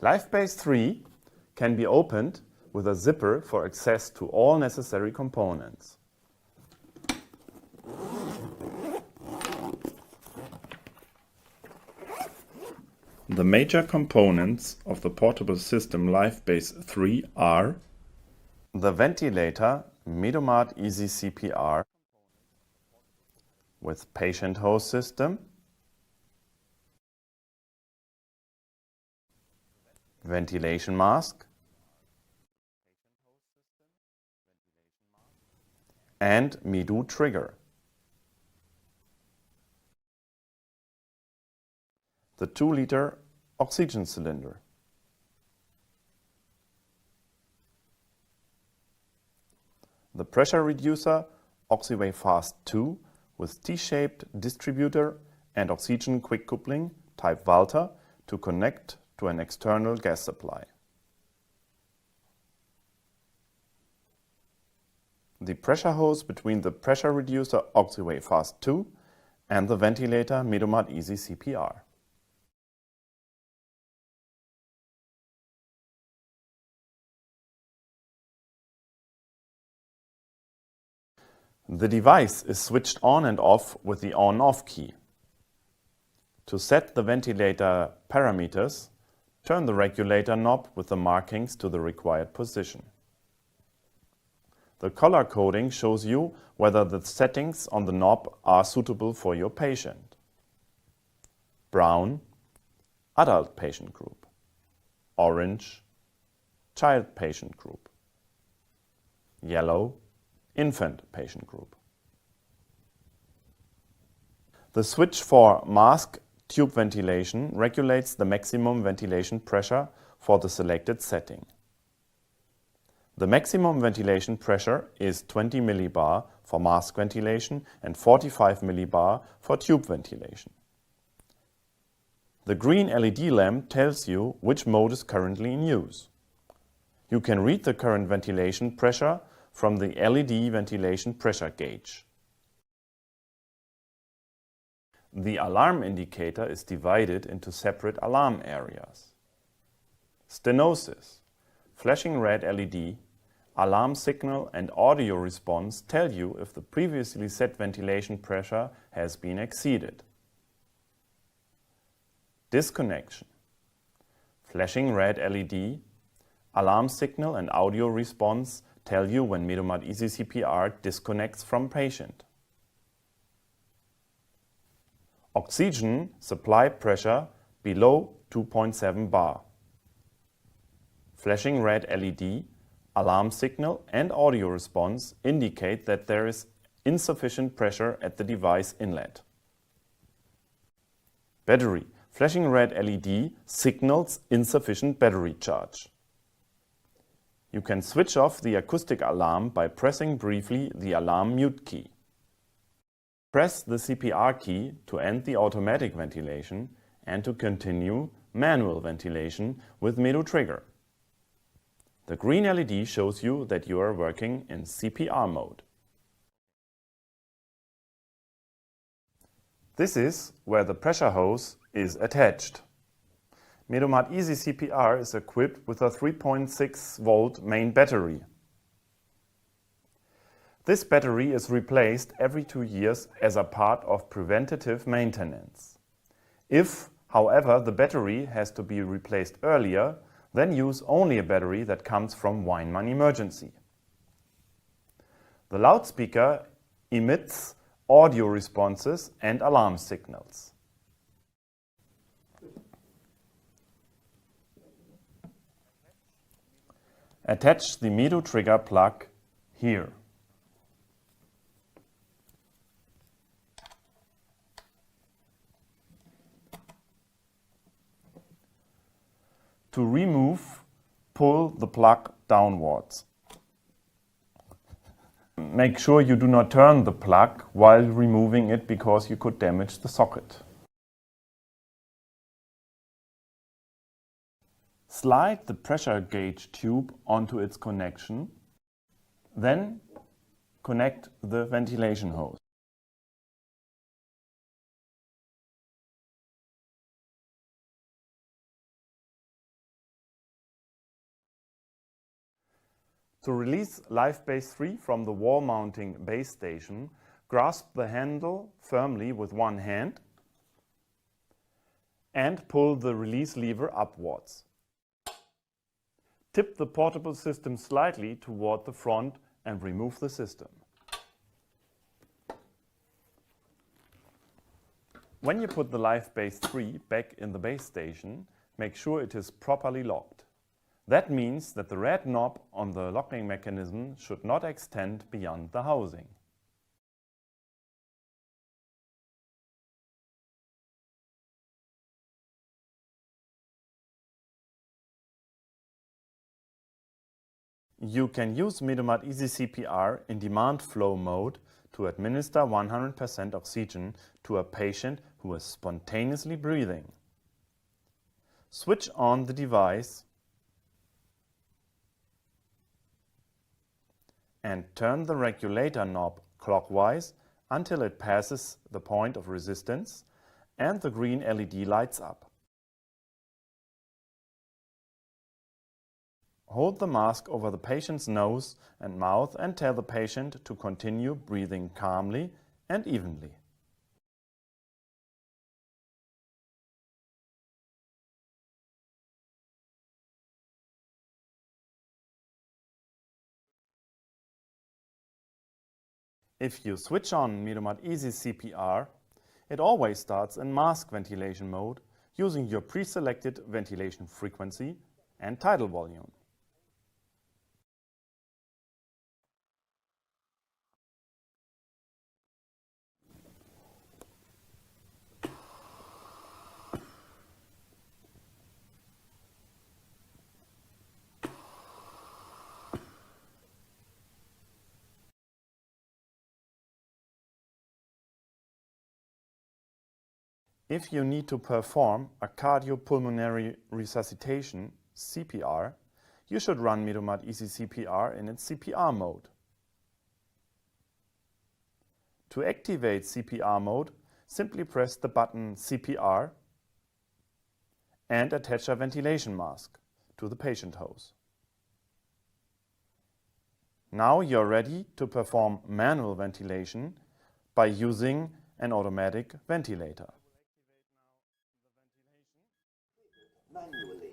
LifeBase 3 can be opened with a zipper for access to all necessary components. The major components of the portable system LifeBase 3 are the ventilator MEDUMAT Easy CPR with patient hose system, ventilation mask, and MEDU trigger. The 2-liter oxygen cylinder. The pressure reducer OxyWave Fast 2 with T-shaped distributor and oxygen quick coupling type Walter to connect to an external gas supply. The pressure hose between the pressure reducer OxyWave Fast 2 and the ventilator MEDUMAT Easy CPR. The device is switched on and off with the on-off key. To set the ventilator parameters, turn the regulator knob with the markings to the required position. The color coding shows you whether the settings on the knob are suitable for your patient. Brown, adult patient group. Orange, child patient group. Yellow, infant patient group. The switch for mask tube ventilation regulates the maximum ventilation pressure for the selected setting. The maximum ventilation pressure is 20 millibar for mask ventilation and 45 millibar for tube ventilation. The green LED lamp tells you which mode is currently in use. You can read the current ventilation pressure from the LED ventilation pressure gauge. The alarm indicator is divided into separate alarm areas. Stenosis, flashing red LED, alarm signal and audio response tell you if the previously set ventilation pressure has been exceeded. Disconnection, flashing red LED, alarm signal and audio response tell you when MEDUMAT Easy CPR disconnects from patient. Oxygen supply pressure below 2.7 bar. Flashing red LED, alarm signal and audio response indicate that there is insufficient pressure at the device inlet. Battery, flashing red LED signals insufficient battery charge. You can switch off the acoustic alarm by pressing briefly the alarm mute key. Press the CPR key to end the automatic ventilation and to continue manual ventilation with MEDU trigger. The green LED shows you that you are working in CPR mode. This is where the pressure hose is attached. MEDUMAT Easy CPR is equipped with a 3.6 volt main battery. This battery is replaced every 2 years as a part of preventative maintenance. If, however, the battery has to be replaced earlier, then use only a battery that comes from WEINMANN Emergency. The loudspeaker emits audio responses and alarm signals. Attach the MEDU trigger plug here. To remove, pull the plug downwards. Make sure you do not turn the plug while removing it because you could damage the socket. Slide the pressure gauge tube onto its connection, then connect the ventilation hose. To release live base 3 from the wall mounting base station, grasp the handle firmly with one hand and pull the release lever upwards. Tip the portable system slightly toward the front and remove the system. When you put the live base 3 back in the base station, make sure it is properly locked. That means that the red knob on the locking mechanism should not extend beyond the housing. You can use MEDUMAT Easy CPR in demand flow mode to administer 100% oxygen to a patient who is spontaneously breathing. Switch on the device and turn the regulator knob clockwise until it passes the point of resistance and the green LED lights up. Hold the mask over the patient's nose and mouth and tell the patient to continue breathing calmly and evenly. If you switch on MEDUMAT Easy CPR, it always starts in mask ventilation mode using your pre-selected ventilation frequency and tidal volume. If you need to perform a cardiopulmonary resuscitation, CPR, you should run MEDUMAT Easy CPR in its CPR mode. To activate CPR mode, simply press the button CPR and attach a ventilation mask to the patient hose. Now you're ready to perform manual ventilation by using an automatic ventilator. Manually.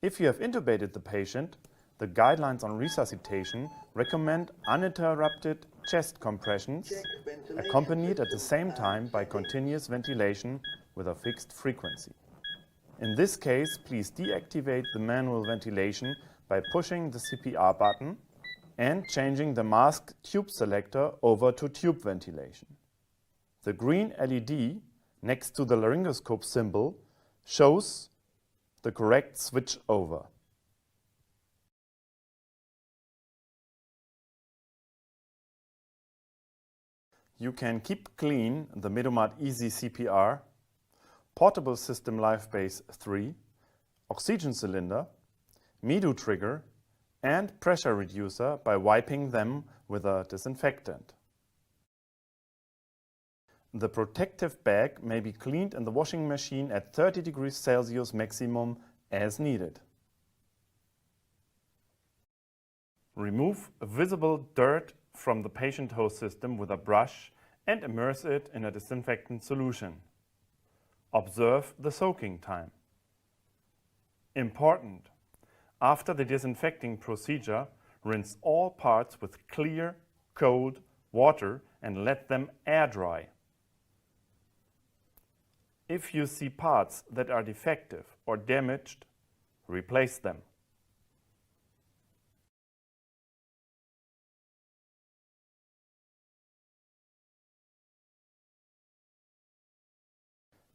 If you have intubated the patient, the guidelines on resuscitation recommend uninterrupted chest compressions, accompanied at the same time by continuous ventilation with a fixed frequency. In this case, please deactivate the manual ventilation by pushing the CPR button and changing the mask tube selector over to tube ventilation. The green LED next to the laryngoscope symbol shows the correct switch over. You can keep clean the MEDUMAT Easy CPR, portable system live base 3, oxygen cylinder, MEDU trigger and pressure reducer by wiping them with a disinfectant. The protective bag may be cleaned in the washing machine at 30 degrees Celsius maximum as needed. Remove visible dirt from the patient hose system with a brush and immerse it in a disinfectant solution. Observe the soaking time. Important: after the disinfecting procedure, rinse all parts with clear, cold water and let them air dry. If you see parts that are defective or damaged, replace them.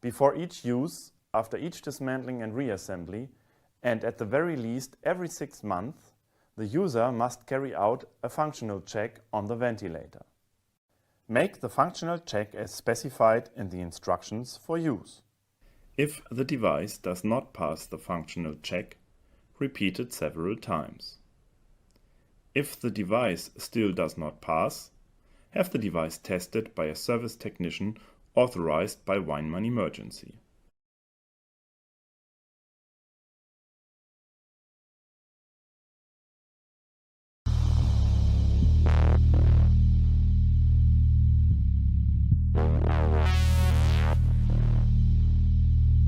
Before each use, after each dismantling and reassembly, and at the very least every 6 months, the user must carry out a functional check on the ventilator. Make the functional check as specified in the instructions for use. If the device does not pass the functional check, repeat it several times. If the device still does not pass, have the device tested by a service technician authorized by WEINMANN Emergency.